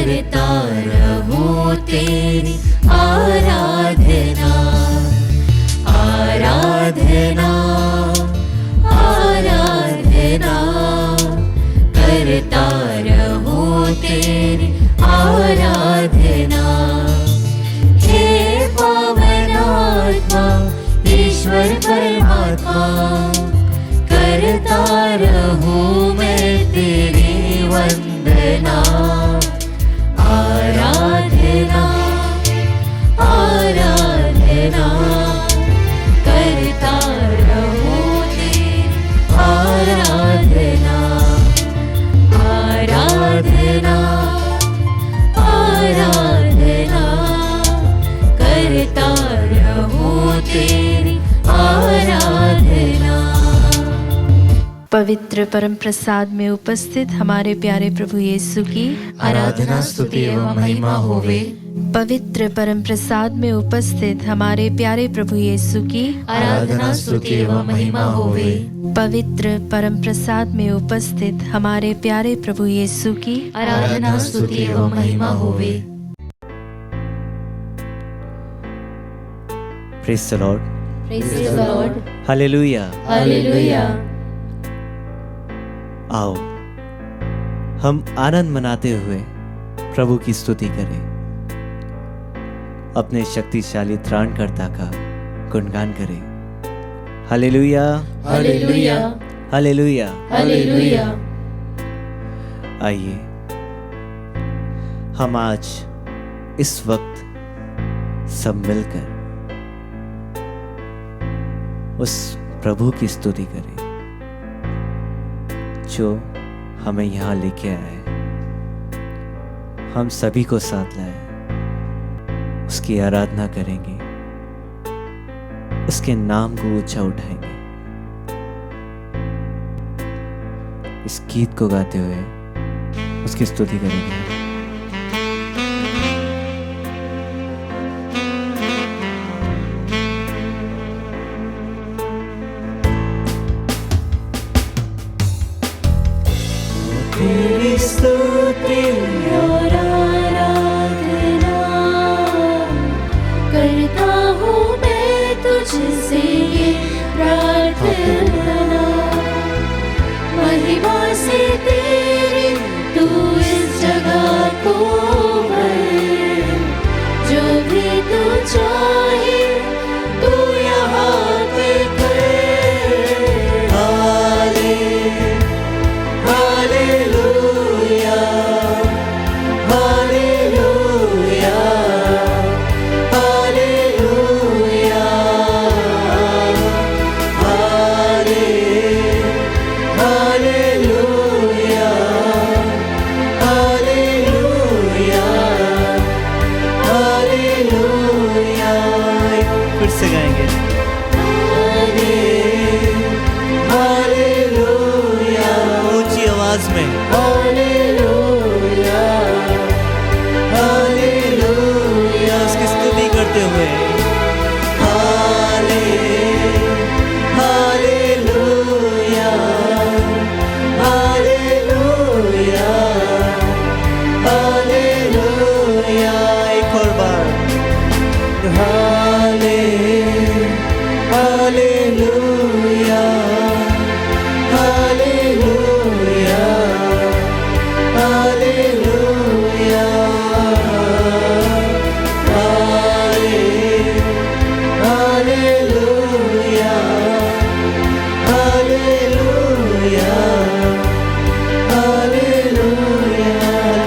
करता रहूं तेरी आराधना, आराधना, आराधना, करता रहूं तेरी आराधना। हे पावन आत्मा ईश्वर परमात्मा, करता रहूं मैं तेरी वंदना, आराधना, आराधना, करता रहूं तेरी आराधना, आराधना, आराधना, करता रहूं तेरी आराधना। पवित्र परम प्रसाद में उपस्थित हमारे प्यारे प्रभु यीशु की आराधना स्तुति एवं महिमा होवे। पवित्र परम प्रसाद में उपस्थित हमारे प्यारे प्रभु यीशु की आराधना स्तुति एवं महिमा होवे। पवित्र परम प्रसाद में उपस्थित हमारे प्यारे प्रभु यीशु की आराधना स्तुति एवं महिमा होवे। Praise the Lord. Praise the Lord. Hallelujah. Hallelujah. आओ हम आनंद मनाते हुए प्रभु की स्तुति करें, अपने शक्तिशाली त्राणकर्ता का गुणगान करें। Hallelujah, hallelujah, hallelujah, hallelujah. आइए हम आज इस वक्त सब मिलकर उस प्रभु की स्तुति करें जो हमें यहाँ लेके आया है, हम सभी को साथ लाए। उसकी आराधना करेंगे, उसके नाम को ऊंचा उठाएंगे। इस गीत को गाते हुए उसकी स्तुति करेंगे। तेरी स्तुति और आराधना करता हूँ मैं तुझसे ये प्रार्थना, महिमा से तेरी तू इस जगह को भर, जो भी तू चाहे तू यहाँ पे कर। फिर से गाएंगे। ऊंची आवाज में उसकी स्तुति करते हुए एक और बार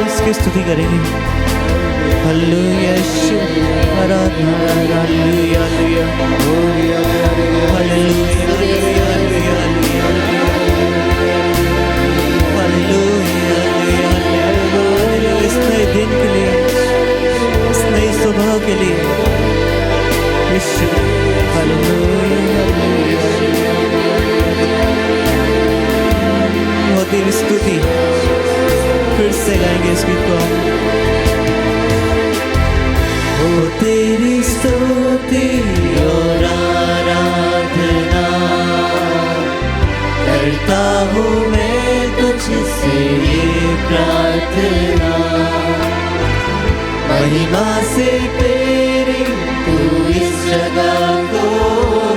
उसकी स्तुति करेंगे। हालेलुया, आराधना, हालेलुया, हालेलुया, हालेलुया, हालेलुया, इस नए दिन के लिए, इस नई सुबह के लिए यीशु, हालेलुया, वो तेरी स्तुति फिर से गाएंगे इस गीत को हम। ओ तेरी स्तुति और आराधना करता हूँ मैं तुझसे ये प्रार्थना, महिमा से तेरी तू इस जगह को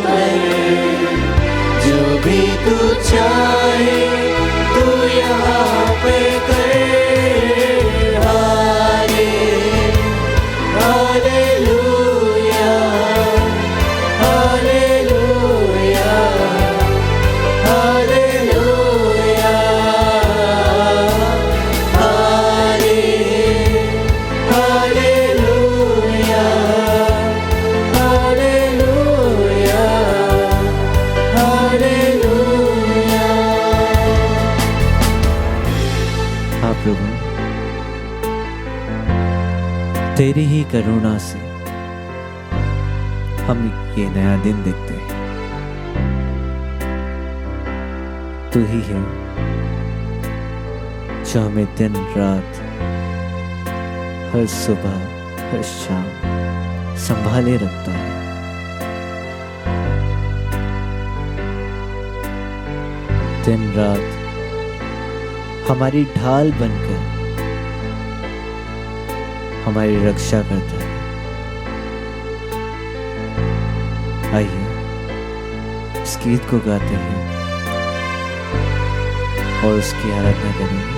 भर, जो भी तू चाहे तू यहाँ पे कर। Hallelujah, hallelujah, hallelujah, hallelujah, hallelujah, hallelujah. हाँ प्रभु, तेरी ही करुणा से हम ये नया दिन देखते हैं। तू ही है जो हमें दिन रात, हर सुबह हर शाम संभाले रखता है। दिन रात हमारी ढाल बनकर हमारी रक्षा करता है। आइए इस गीत को गाते हैं और उसकी आराधना करेंगे।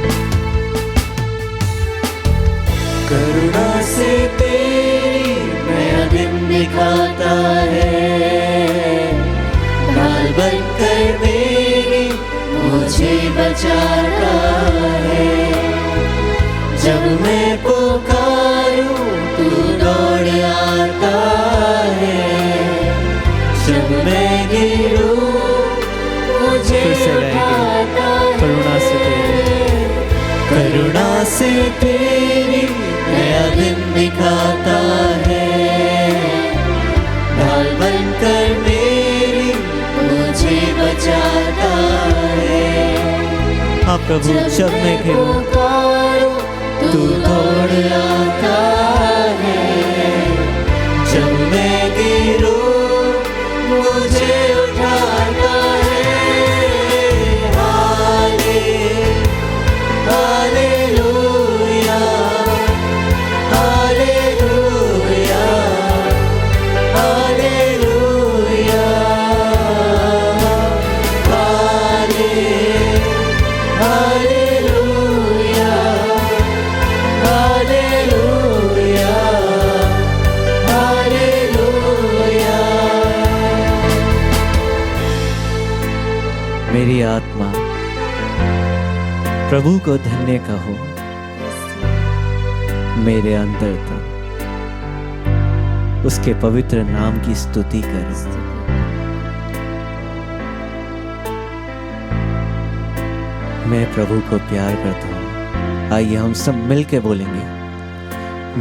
करुणा से तेरी नया दिन दिखाता है, ढाल बनकर मेरी मुझे बचाता है। जब मैं पुकारूं तू दौड़ आता है, जब मैं गिरूं मुझे उठाता है। करुणा से तेरी नया दिन दिखाता है, ढाल बनकर मेरी मुझे बचाता है। हाँ प्रभु, जब मैं गिरूं तू दौड़ आता है, जब मैं गिरूं मुझे उठाता है। Hallelujah, hallelujah, hallelujah, hallelujah, hallelujah, hallelujah. मेरी आत्मा प्रभु को धन्य कहो, मेरे अंतरतम उसके पवित्र नाम की स्तुति करो। मैं प्रभु को प्यार करता हूँ। आइए हम सब मिलके बोलेंगे,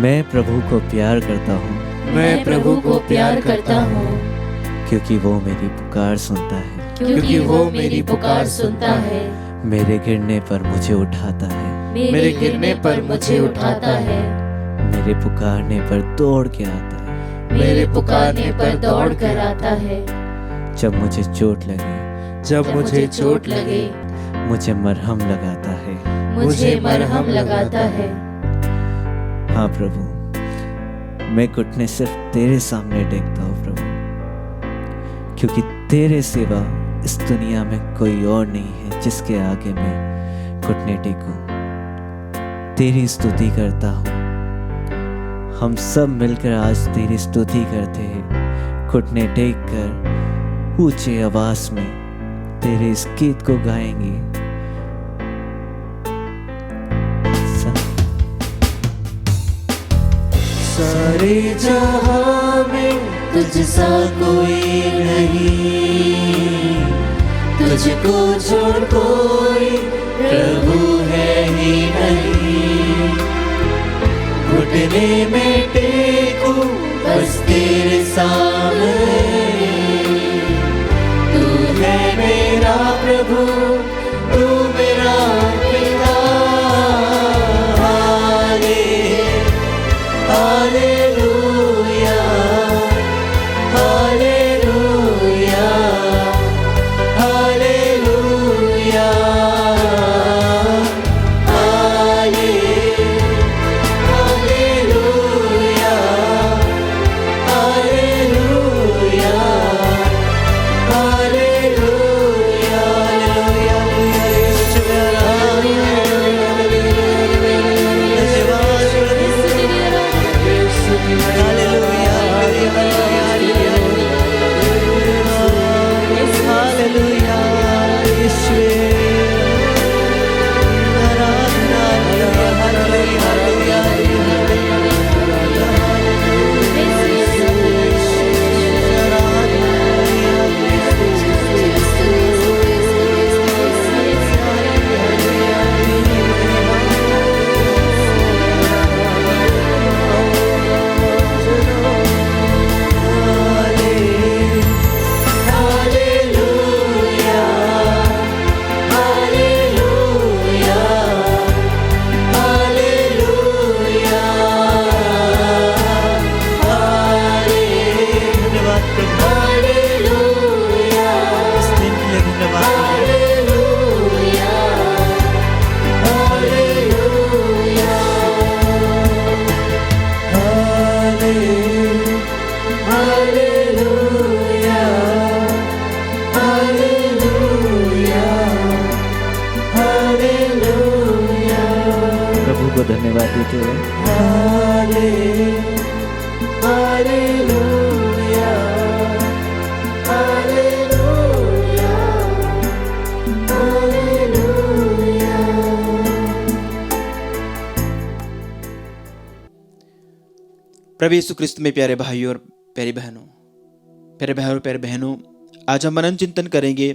मैं प्रभु को प्यार करता हूँ, मैं प्रभु को प्यार करता हूँ, क्योंकि वो मेरी पुकार सुनता है, क्योंकि वो मेरी पुकार सुनता है। मेरे गिरने पर मुझे उठाता है, मेरे गिरने पर मुझे उठाता है, मेरे पुकारने पर दौड़ के आता है, मेरे पुकारने पर दौड़ कर आता है। जब मुझे चोट लगे, जब मुझे चोट लगे मुझे मरहम लगाता है, मुझे मरहम लगाता है। हाँ प्रभु, मैं घुटने सिर्फ तेरे सामने टेकता हूँ प्रभु, क्योंकि तेरे सिवा इस दुनिया में कोई और नहीं है जिसके आगे मैं घुटने टेकूं। तेरी स्तुति करता हूँ। हम सब मिलकर आज तेरी स्तुति करते हैं, घुटने टेक कर ऊंचे आवाज में तेरे इस गीत को गाएंगे। सारे जहां में तुझसा कोई नहीं, तुझको छोड़ कोई प्रभु है ही नहीं। घुटने में टेकू बस तेरे सामने, तू है मेरा प्रभु, तू मेरा पिता। हालेलुया, हालेलुया, हालेलुया, हालेलुया, गाते हुए। Hallelujah, hallelujah, hallelujah. प्रभु यीशु क्रिस्त में प्यारे भाइयों और प्यारी बहनों, प्यारे बहनों, आज हम मनन चिंतन करेंगे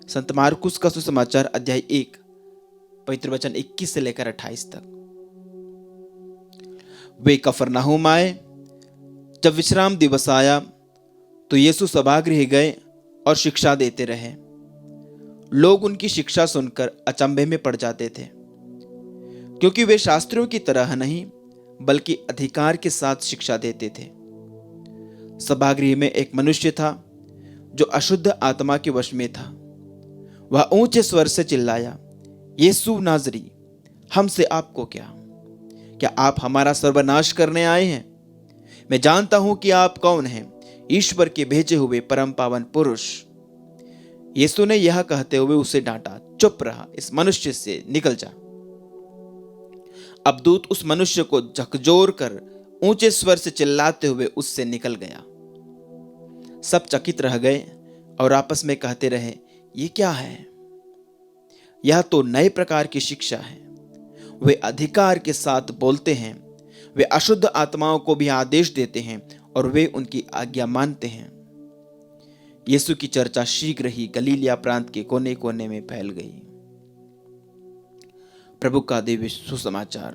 संत मार्कुस का सुसमाचार अध्याय 1 पवित्र वचन 21 से लेकर 28 तक। वे कफरनहूम आए। जब विश्राम दिवस आया तो यीशु सभागृह गए और शिक्षा देते रहे। लोग उनकी शिक्षा सुनकर अचंभे में पड़ जाते थे, क्योंकि वे शास्त्रियों की तरह नहीं बल्कि अधिकार के साथ शिक्षा देते थे। सभागृह में एक मनुष्य था जो अशुद्ध आत्मा के वश में था। वह ऊंचे स्वर से चिल्लाया, यीशु नाजरी, हमसे आपको क्या आप हमारा सर्वनाश करने आए हैं? मैं जानता हूं कि आप कौन हैं, ईश्वर के भेजे हुए परम पावन पुरुष। यीशु ने यह कहते हुए उसे डांटा, चुप रहा, इस मनुष्य से निकल जा। अब दूत उस मनुष्य को झकझोर कर ऊंचे स्वर से चिल्लाते हुए उससे निकल गया। सब चकित रह गए और आपस में कहते रहे, ये क्या है? यह तो नए प्रकार की शिक्षा है। वे अधिकार के साथ बोलते हैं। वे अशुद्ध आत्माओं को भी आदेश देते हैं और वे उनकी आज्ञा मानते हैं। यीशु की चर्चा शीघ्र ही गलीलिया प्रांत के कोने कोने में फैल गई। प्रभु का दिव्य सुसमाचार।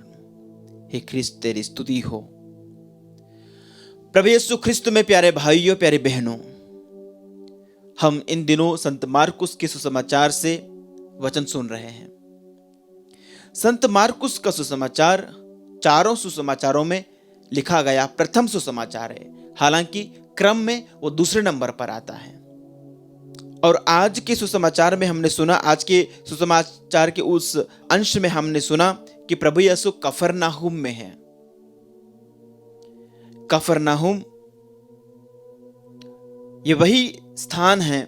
हे ख्रिस्त, तेरी स्तुति हो। प्रभु यीशु ख्रिस्त में प्यारे भाइयों, प्यारे बहनों, हम इन दिनों संत मार्कुस के सुसमाचार से वचन सुन रहे हैं। संत मार्कुस का सुसमाचार चारों सुसमाचारों में लिखा गया प्रथम सुसमाचार है। हालांकि क्रम में वो दूसरे नंबर पर आता है। और आज के सुसमाचार में हमने सुना, आज के सुसमाचार के उस अंश में हमने सुना कि प्रभु यीशु कफरनहूम में है। कफरनहूम ये वही स्थान है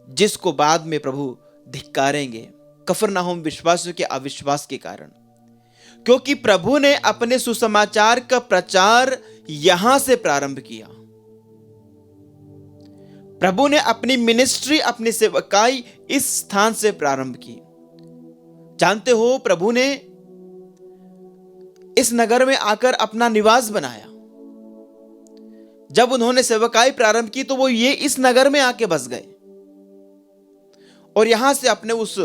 जिसको बाद में प्रभु धिक्कारेंगे। कफरनहूम विश्वासियों के अविश्वास के कारण, क्योंकि प्रभु ने अपने सुसमाचार का प्रचार यहां से प्रारंभ किया। प्रभु ने अपनी मिनिस्ट्री, अपनी सेवकाई इस स्थान से प्रारंभ की। जानते हो, प्रभु ने इस नगर में आकर अपना निवास बनाया। जब उन्होंने सेवकाई प्रारंभ की तो वो ये इस नगर में आके बस गए और यहां से अपने उस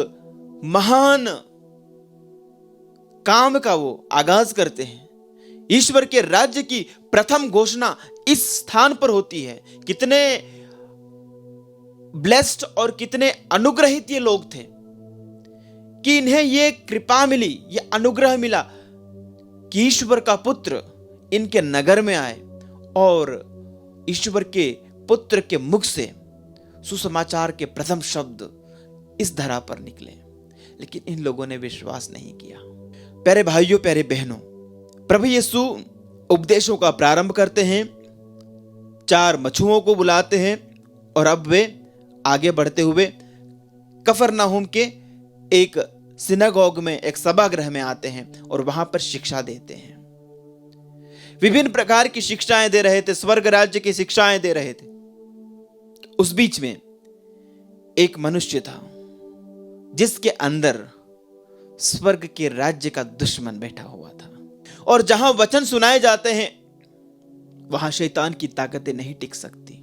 महान काम का वो आगाज करते हैं। ईश्वर के राज्य की प्रथम घोषणा इस स्थान पर होती है। कितने ब्लेस्ड और कितने अनुग्रहित ये लोग थे कि इन्हें ये कृपा मिली, ये अनुग्रह मिला कि ईश्वर का पुत्र इनके नगर में आए और ईश्वर के पुत्र के मुख से सुसमाचार के प्रथम शब्द इस धरा पर निकले। लेकिन इन लोगों ने विश्वास नहीं किया। प्यारे भाइयों, प्यारे बहनों, प्रभु यीशु उपदेशों का प्रारंभ करते हैं, 4 मछुओं को बुलाते हैं और अब वे आगे बढ़ते हुए कफरनहूम के एक सिनागोग में, एक सभागृह में आते हैं और वहां पर शिक्षा देते हैं। विभिन्न प्रकार की शिक्षाएं दे रहे थे, स्वर्ग राज्य की शिक्षाएं दे रहे थे। उस बीच में एक मनुष्य था जिसके अंदर स्वर्ग के राज्य का दुश्मन बैठा हुआ था। और जहां वचन सुनाए जाते हैं वहां शैतान की ताकतें नहीं टिक सकती।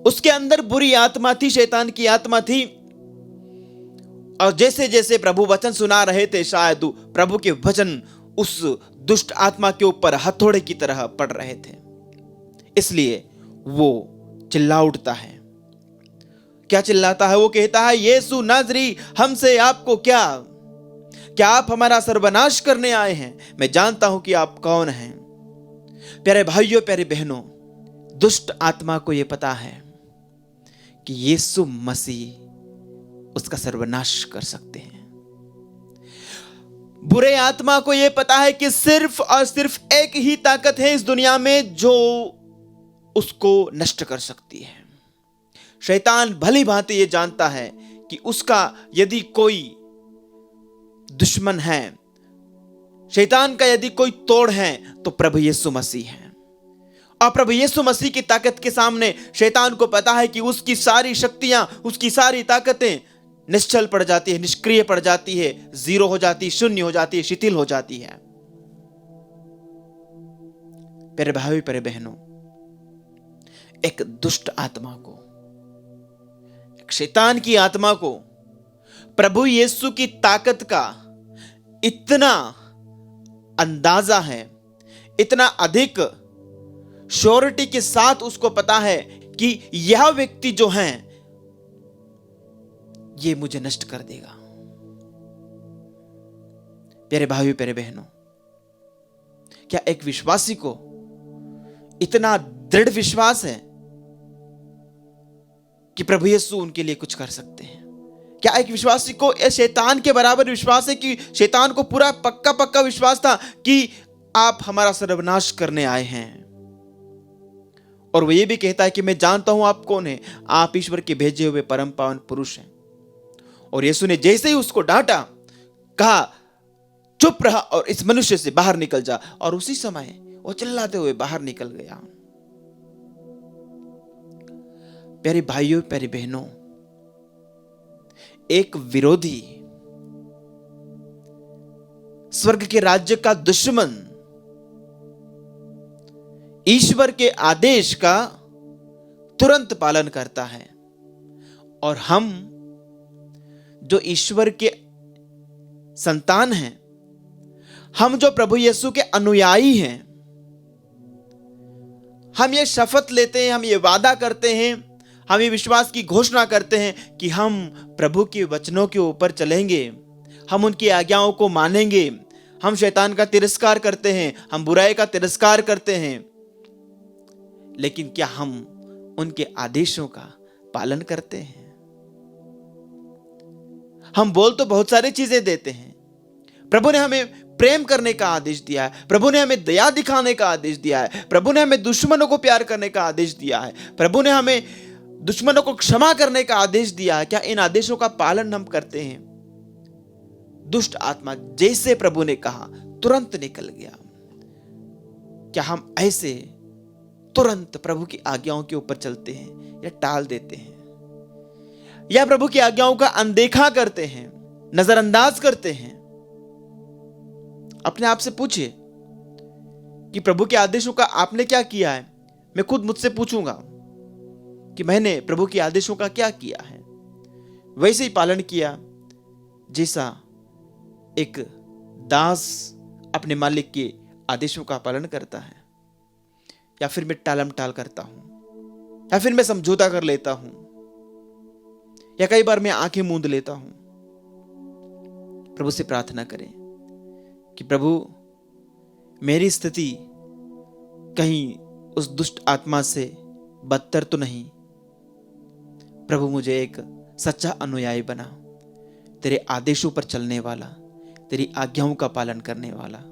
उसके अंदर बुरी आत्मा थी, शैतान की आत्मा थी। और जैसे जैसे प्रभु वचन सुना रहे थे, शायद प्रभु के वचन उस दुष्ट आत्मा के ऊपर हथौड़े की तरह पड़ रहे थे। इसलिए वो चिल्ला उठता है। क्या चिल्लाता है? वो कहता है, यीशु नाजरी, हमसे आपको क्या आप हमारा सर्वनाश करने आए हैं? मैं जानता हूं कि आप कौन हैं। प्यारे भाइयों, प्यारे बहनों, दुष्ट आत्मा को यह पता है कि यीशु मसीह उसका सर्वनाश कर सकते हैं। बुरे आत्मा को यह पता है कि सिर्फ और सिर्फ एक ही ताकत है इस दुनिया में जो उसको नष्ट कर सकती है। शैतान भली भांति ये जानता है कि उसका यदि कोई दुश्मन है शैतान का यदि कोई तोड़ है तो प्रभु यीशु मसीह है। और प्रभु यीशु मसीह की ताकत के सामने शैतान को पता है कि उसकी सारी शक्तियां, उसकी सारी ताकतें निश्चल पड़ जाती है, निष्क्रिय पड़ जाती है, जीरो हो जाती है, शून्य हो जाती है, शिथिल हो जाती है। प्यारे भाई प्यारे बहनों, एक दुष्ट आत्मा को, एक शैतान की आत्मा को प्रभु यीशु की ताकत का इतना अंदाजा है, इतना अधिक श्योरिटी के साथ उसको पता है कि यह व्यक्ति जो है ये मुझे नष्ट कर देगा। प्यारे भाइयों प्यारे बहनों, क्या एक विश्वासी को इतना दृढ़ विश्वास है कि प्रभु यीशु उनके लिए कुछ कर सकते हैं? क्या एक विश्वासी को शैतान के बराबर विश्वास है कि शैतान को पूरा पक्का विश्वास था कि आप हमारा सर्वनाश करने आए हैं? और वो ये भी कहता है कि मैं जानता हूं आप कौन है, आप ईश्वर के भेजे हुए परम पावन पुरुष हैं। और यीशु ने जैसे ही उसको डांटा, कहा चुप रहा और इस मनुष्य से बाहर निकल जा, और उसी समय वो चिल्लाते हुए बाहर निकल गया। प्यारे भाइयों प्यारी बहनों, एक विरोधी, स्वर्ग के राज्य का दुश्मन ईश्वर के आदेश का तुरंत पालन करता है, और हम जो ईश्वर के संतान हैं, हम जो प्रभु यीशु के अनुयायी हैं, हम ये शपथ लेते हैं, हम ये वादा करते हैं, हम ये विश्वास की घोषणा करते हैं कि हम प्रभु के वचनों के ऊपर चलेंगे, हम उनकी आज्ञाओं को मानेंगे, हम शैतान का तिरस्कार करते हैं, हम बुराई का तिरस्कार करते हैं, लेकिन क्या हम उनके आदेशों का पालन करते हैं? हम बोल तो बहुत सारी चीजें देते हैं। प्रभु ने हमें प्रेम करने का आदेश दिया है, प्रभु ने हमें दया दिखाने का आदेश दिया है, प्रभु ने हमें दुश्मनों को प्यार करने का आदेश दिया है, प्रभु ने हमें दुश्मनों को क्षमा करने का आदेश दिया है। क्या इन आदेशों का पालन हम करते हैं? दुष्ट आत्मा जैसे प्रभु ने कहा तुरंत निकल गया। क्या हम ऐसे तुरंत प्रभु की आज्ञाओं के ऊपर चलते हैं या टाल देते हैं, या प्रभु की आज्ञाओं का अनदेखा करते हैं, नजरअंदाज करते हैं? अपने आप से पूछिए कि प्रभु के आदेशों का आपने क्या किया है। मैं खुद मुझसे पूछूंगा कि मैंने प्रभु के आदेशों का क्या किया है। वैसे ही पालन किया जैसा एक दास अपने मालिक के आदेशों का पालन करता है, या फिर मैं टालम टाल करता हूं, या फिर मैं समझौता कर लेता हूं, या कई बार मैं आंखें मूंद लेता हूं। प्रभु से प्रार्थना करें कि प्रभु मेरी स्थिति कहीं उस दुष्ट आत्मा से बदतर तो नहीं। प्रभु मुझे एक सच्चा अनुयायी बना, तेरे आदेशों पर चलने वाला, तेरी आज्ञाओं का पालन करने वाला।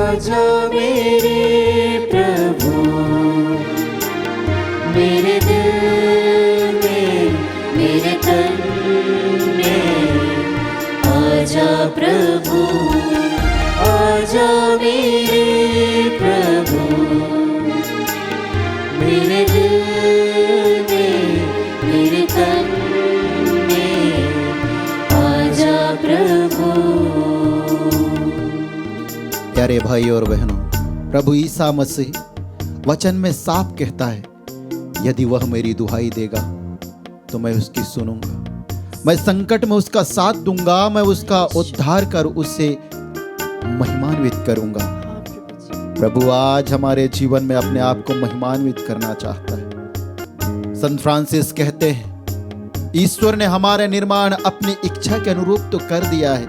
आजा मेरे प्रभु, मेरे दिल में, मेरे तन में। आजा प्रभु, आजा मेरे प्रभु, मेरे दिल में, मेरे तन में। आजा प्रभु। प्यारे भाई और बहनों, प्रभु ईसा मसीह वचन में साफ कहता है, यदि वह मेरी दुहाई देगा तो मैं उसकी सुनूंगा, मैं संकट में उसका साथ दूंगा, मैं उसका उद्धार कर उससे महिमान्वित करूंगा। प्रभु आज हमारे जीवन में अपने आप को महिमान्वित करना चाहता है। संत फ्रांसिस कहते हैं, ईश्वर ने हमारे निर्माण अपनी इच्छा के अनुरूप तो कर दिया है,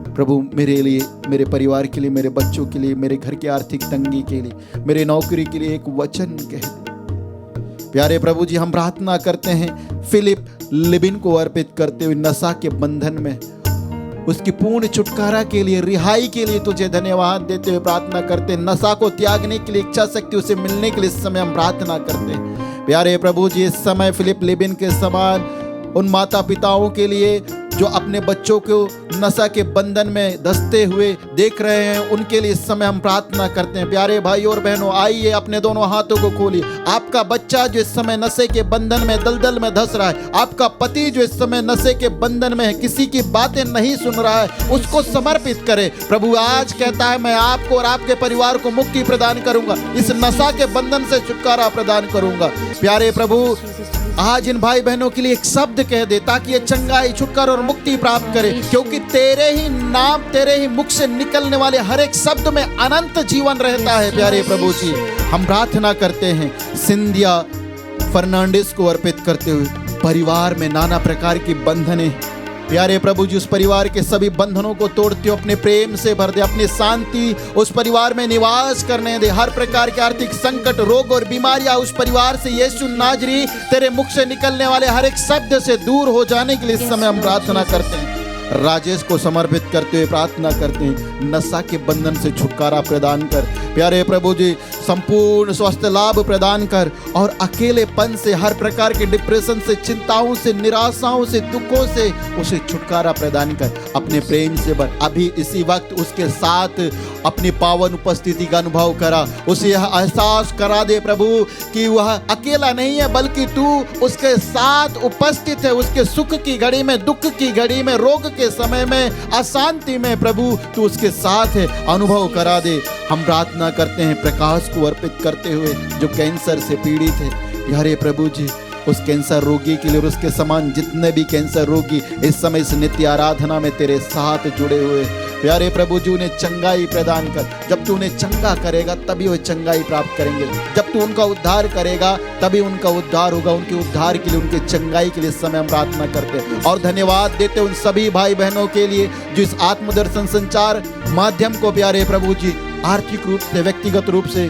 प्रभु मेरे लिए, मेरे परिवार के लिए, मेरे बच्चों के लिए, मेरे घर की आर्थिक तंगी के लिए, मेरे नौकरी के लिए एक वचन कह दे। प्यारे प्रभु जी, हम प्रार्थना करते हैं फिलिप लिबिन को अर्पित करते हुए नशा के बंधन में उसकी पूर्ण छुटकारा के लिए, रिहाई के लिए तुझे धन्यवाद देते हुए प्रार्थना करते हैं। नशा को त्यागने के लिए इच्छा शक्ति उसे मिलने के लिए इस समय हम प्रार्थना करते हैं। प्यारे प्रभु जी, इस समय फिलिप लिबिन के समान उन माता पिताओं के लिए जो अपने बच्चों को नशा के बंधन में धंसते हुए देख रहे हैं, उनके लिए इस समय हम प्रार्थना करते हैं। प्यारे भाई और बहनों, आइए अपने दोनों हाथों को खोलिए। आपका बच्चा जो इस समय नशे के बंधन में, दलदल में धंस रहा है, आपका पति जो इस समय नशे के बंधन में है, किसी की बातें नहीं सुन रहा है, उसको समर्पित करे। प्रभु आज कहता है, मैं आपको और आपके परिवार को मुक्ति प्रदान करूंगा, इस नशा के बंधन से छुटकारा प्रदान करूंगा। प्यारे प्रभु, आज इन भाई बहनों के लिए एक शब्द कह दे ताकि ये चंगाई, छुटकारा और मुक्ति प्राप्त करे, क्योंकि तेरे ही नाम, तेरे ही मुख से निकलने वाले हर एक शब्द में अनंत जीवन रहता है। प्यारे प्रभु जी, हम प्रार्थना करते हैं सिंधिया फर्नांडिस को अर्पित करते हुए परिवार में नाना प्रकार की बंधने, प्यारे प्रभु जी उस परिवार के सभी बंधनों को तोड़ते हो, अपने प्रेम से भर दे, अपनी शांति उस परिवार में निवास करने दे। हर प्रकार के आर्थिक संकट, रोग और बीमारियां उस परिवार से यीशु नाजरी तेरे मुख से निकलने वाले हर एक शब्द से दूर हो जाने के लिए इस समय हम प्रार्थना करते हैं। राजेश को समर्पित करते हुए प्रार्थना करते हैं, नशा के बंधन से छुटकारा प्रदान कर। प्यारे प्रभु जी, संपूर्ण स्वास्थ्य लाभ प्रदान कर और अकेलेपन से, हर प्रकार के डिप्रेशन से, चिंताओं से, निराशाओं से, दुखों से उसे छुटकारा प्रदान कर। अपने प्रेम से भर, अभी इसी वक्त उसके साथ अपनी पावन उपस्थिति का अनुभव करा, उसे यह एहसास करा दे प्रभु कि वह अकेला नहीं है, बल्कि तू उसके साथ उपस्थित है। उसके सुख की घड़ी में, दुख की घड़ी में, रोग के समय में, अशांति में प्रभु तू उसके साथ है, अनुभव करा दे। हम प्रार्थना करते हैं प्रकाश को अर्पित करते हुए जो कैंसर से पीड़ित है। प्यारे प्रभु जी, उस कैंसर रोगी के लिए और उसके समान जितने भी कैंसर रोगी इस समय इस नित्य आराधना में तेरे साथ जुड़े हुए, प्यारे प्रभु जी उन्हें चंगाई प्रदान कर। जब तू उन्हें चंगा करेगा तभी वो चंगाई प्राप्त करेंगे, जब तू उनका उद्धार करेगा तभी उनका उद्धार होगा। उनके उद्धार के लिए, उनके चंगाई के लिए इस समय हम प्रार्थना करते हैं और धन्यवाद देते उन सभी भाई बहनों के लिए जो इस आत्मदर्शन संचार माध्यम को प्यारे प्रभु जी आर्थिक रूप से, व्यक्तिगत रूप से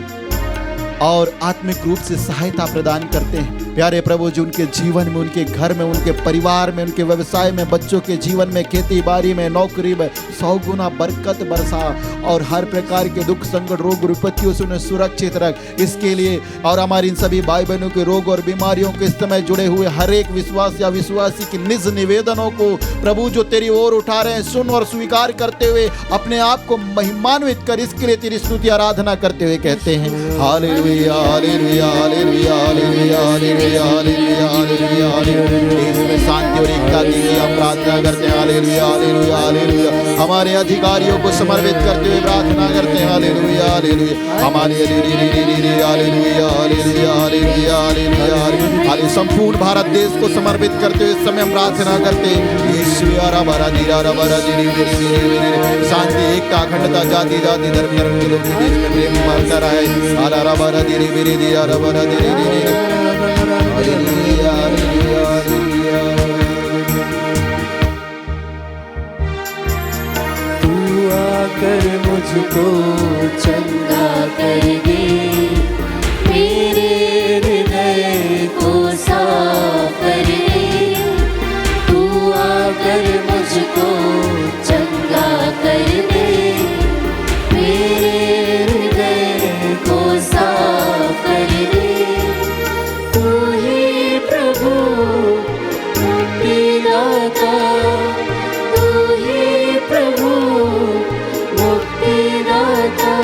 और आत्मिक रूप से सहायता प्रदान करते हैं। प्यारे प्रभु जी उनके जीवन में, उनके घर में, उनके परिवार में, उनके व्यवसाय में, बच्चों के जीवन में, खेती बाड़ी में, नौकरी में 100 गुना बरकत बरसा और हर प्रकार के दुख, संकट, रोग विपत्तियों से उन्हें सुरक्षित रख। इसके लिए और हमारी इन सभी भाई बहनों के रोग और बीमारियों के इस समय जुड़े हुए हर एक विश्वास या विश्वासी के निज निवेदनों को प्रभु जो तेरी ओर उठा रहे हैं, सुन और स्वीकार करते हुए अपने आप को महिमान्वित कर। इसके लिए तेरी स्तुति आराधना करते हुए कहते हैं hallelujah, hallelujah, hallelujah, hallelujah, hallelujah, hallelujah, hallelujah, hallelujah. इसमें शांति और एकता के लिए हम प्रार्थना करते हैं। Hallelujah, hallelujah, hallelujah. हमारे अधिकारियों को समर्पित करते हुए प्रार्थना करते हैं। Hallelujah, hallelujah. हमारे hallelujah, hallelujah, hallelujah, hallelujah, hallelujah. संपूर्ण भारत देश को समर्पित करते हुए इस समय हम प्रार्थना करते हैं। ईश्वरा रबरा धीरा रबरा धीरे धीरे शांति, एकता, अखंडता, जाति जाति धर्म धर्म के लोग देश में प्रेम बढ़ता रहे। आला रबरा धीरे धीरे धीरा रबरा धीरे धीरे। Hallelujah, hallelujah, hallelujah. तू आकर मुझको चंगा कर दे, मेरे हृदय को साफ कर दे। तू आकर मुझको चंगा कर दे, मेरे हृदय को साफ कर दे। तू ही प्रभु मुक्तिदाता, तू ही प्रभु मुक्तिदाता,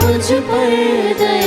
मुझ पर दया